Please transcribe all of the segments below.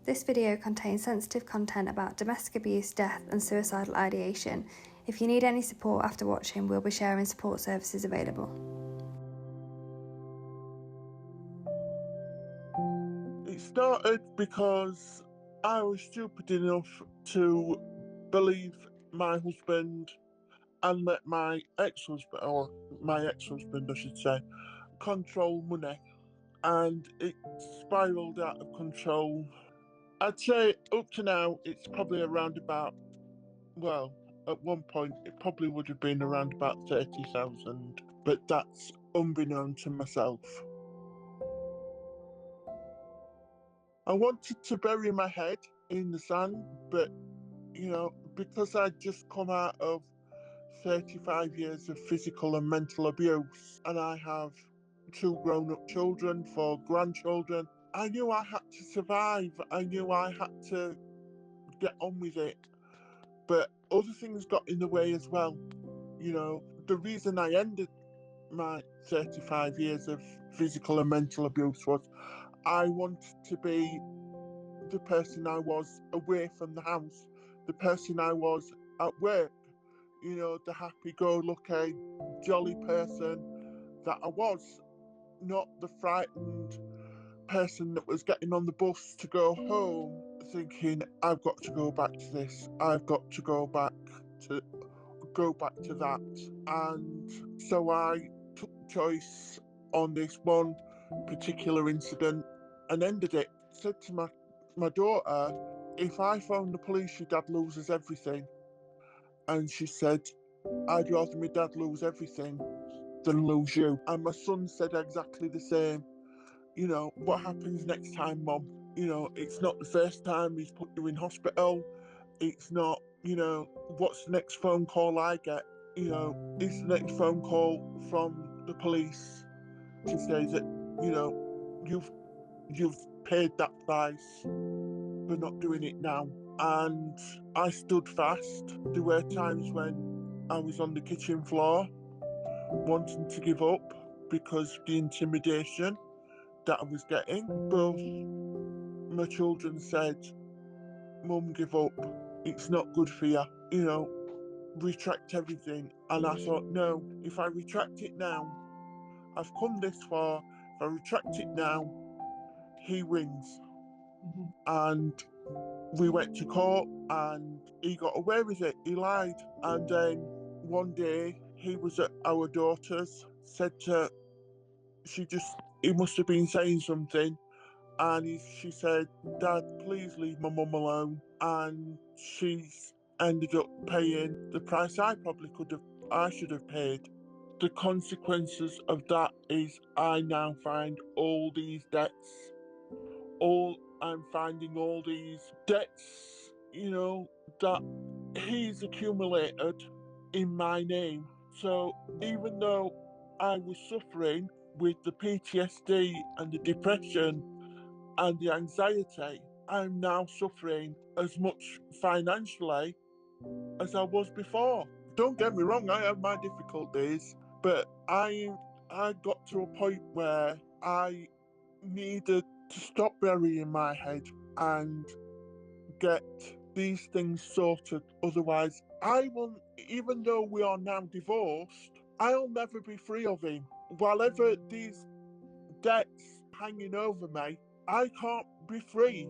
This video contains sensitive content about domestic abuse, death and suicidal ideation. If you need any support after watching, we'll be sharing support services available. It started because I was stupid enough to believe my husband and let my ex-husband, I should say, control money. And it spiralled out of control. I'd say up to now, it's probably around about, well, at one point, it probably would have been around about 30,000, but that's unbeknown to myself. I wanted to bury my head in the sand, but, because I'd just come out of 35 years of physical and mental abuse, and I have 2 grown-up children, 4 grandchildren, I knew I had to survive. I knew I had to get on with it. But other things got in the way as well. The reason I ended my 35 years of physical and mental abuse was I wanted to be the person I was away from the house, the person I was at work, the happy-go-lucky, jolly person that I was, not the frightened person that was getting on the bus to go home thinking, I've got to go back to this, I've got to go back to that. And so I took choice on this one particular incident and ended it. Said to my daughter, if I phone the police, your dad loses everything. And she said, I'd rather my dad lose everything than lose you. And my son said exactly the same. What happens next time, Mum? It's not the first time he's put you in hospital. It's not, what's the next phone call I get? It's the next phone call from the police to say that, you've paid that price. We're not doing it now. And I stood fast. There were times when I was on the kitchen floor wanting to give up because of the intimidation that I was getting. Both my children said, Mum, give up. It's not good for you. Retract everything. And I thought, no, if I retract it now, I've come this far. If I retract it now, he wins. Mm-hmm. And we went to court and he got away with it. He lied. And then one day he was at our daughter's, he must have been saying something. And she said, Dad, please leave my mum alone. And she's ended up paying the price I should have paid. The consequences of that is I now find all these debts. I'm finding all these debts, that he's accumulated in my name. So even though I was suffering with the PTSD and the depression and the anxiety, I'm now suffering as much financially as I was before. Don't get me wrong, I have my difficulties, but I got to a point where I needed to stop burying my head and get these things sorted. Otherwise, even though we are now divorced, I'll never be free of him. While these debts hanging over me, I can't be free.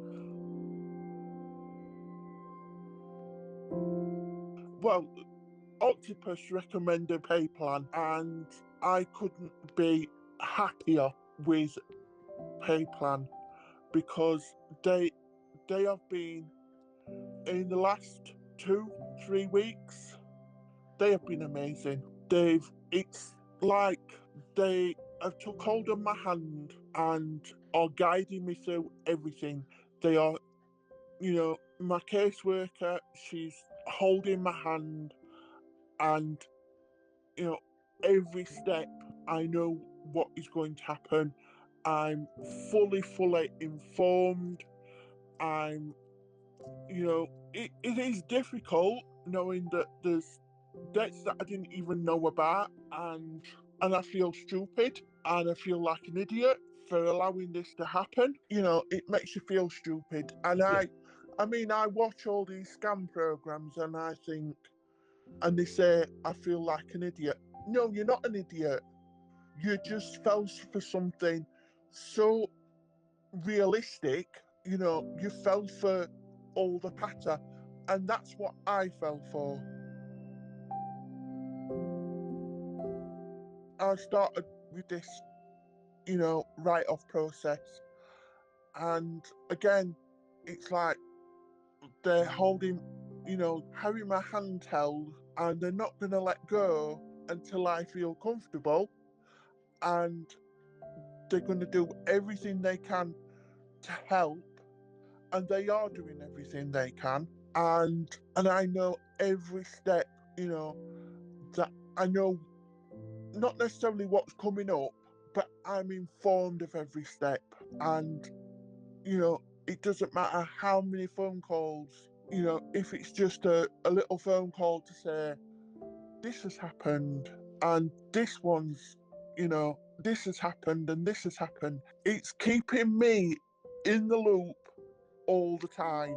Well, Octopus recommended PayPlan, and I couldn't be happier with PayPlan because they have been, in the last 2-3 weeks, they have been amazing. It's like they have took hold of my hand and are guiding me through everything. They are, my caseworker, she's holding my hand, and, every step I know what is going to happen. I'm fully informed. It is difficult knowing that there's debts that I didn't even know about, and I feel stupid and I feel like an idiot for allowing this to happen. You know, it makes you feel stupid. And I mean, I watch all these scam programs and I think, and they say, I feel like an idiot. No, you're not an idiot. You just fell for something so realistic. You know, you fell for all the patter. And that's what I fell for. I started with this, you know, write-off process. And again, it's like they're holding, you know, having my hand held, and they're not going to let go until I feel comfortable. And they're going to do everything they can to help. And they are doing everything they can. And I know every step, you know, that I know not necessarily what's coming up, but I'm informed of every step. And, you know, it doesn't matter how many phone calls, you know, if it's just a little phone call to say, this has happened, and this one's, you know, this has happened, and this has happened. It's keeping me in the loop all the time.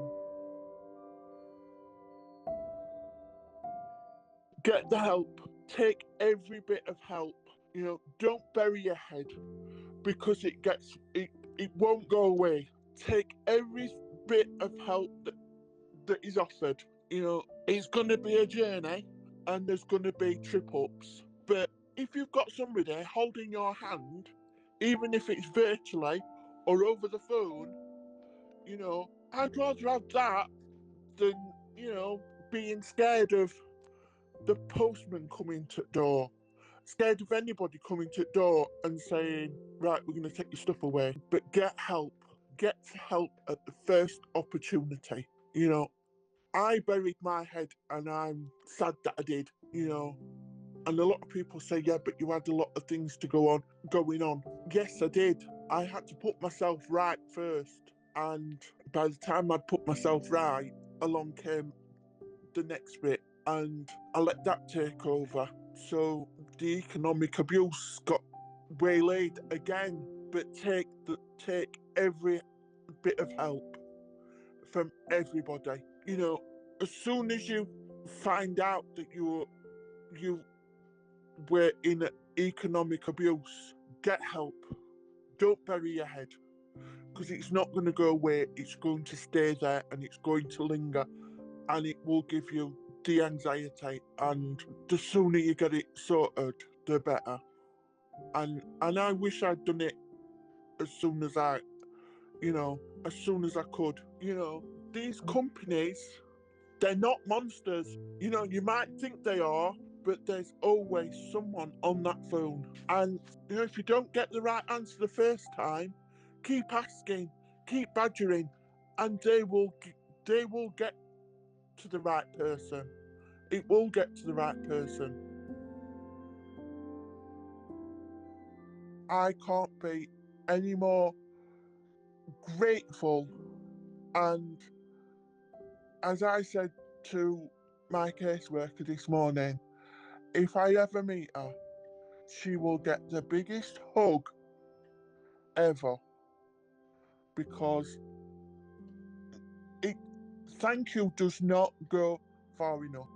Get the help. Take every bit of help. You know, don't bury your head because it won't go away. Take every bit of help that is offered. You know, it's going to be a journey and there's going to be trip ups. But if you've got somebody holding your hand, even if it's virtually or over the phone, you know, I'd rather have that than, you know, being scared of the postman coming to the door, scared of anybody coming to the door and saying, right, we're going to take your stuff away. But get help. Get help at the first opportunity. You know, I buried my head and I'm sad that I did, you know. And a lot of people say, yeah, but you had a lot of things going on. Yes, I did. I had to put myself right first. And by the time I'd put myself right, along came the next bit. And I let that take over. So the economic abuse got waylaid again. But take every bit of help from everybody. You know, as soon as you find out that you were in economic abuse, get help. Don't bury your head, because it's not going to go away. It's going to stay there and it's going to linger, and it will give you the anxiety. And the sooner you get it sorted, the better. And I wish I'd done it as soon as I could. You know, these companies, they're not monsters. You know, you might think they are, but there's always someone on that phone. And, you know, if you don't get the right answer the first time, keep asking, keep badgering, and they will get to the right person. It will get to the right person. I can't be any more grateful. And as I said to my caseworker this morning, if I ever meet her, she will get the biggest hug ever, because thank you does not go far enough.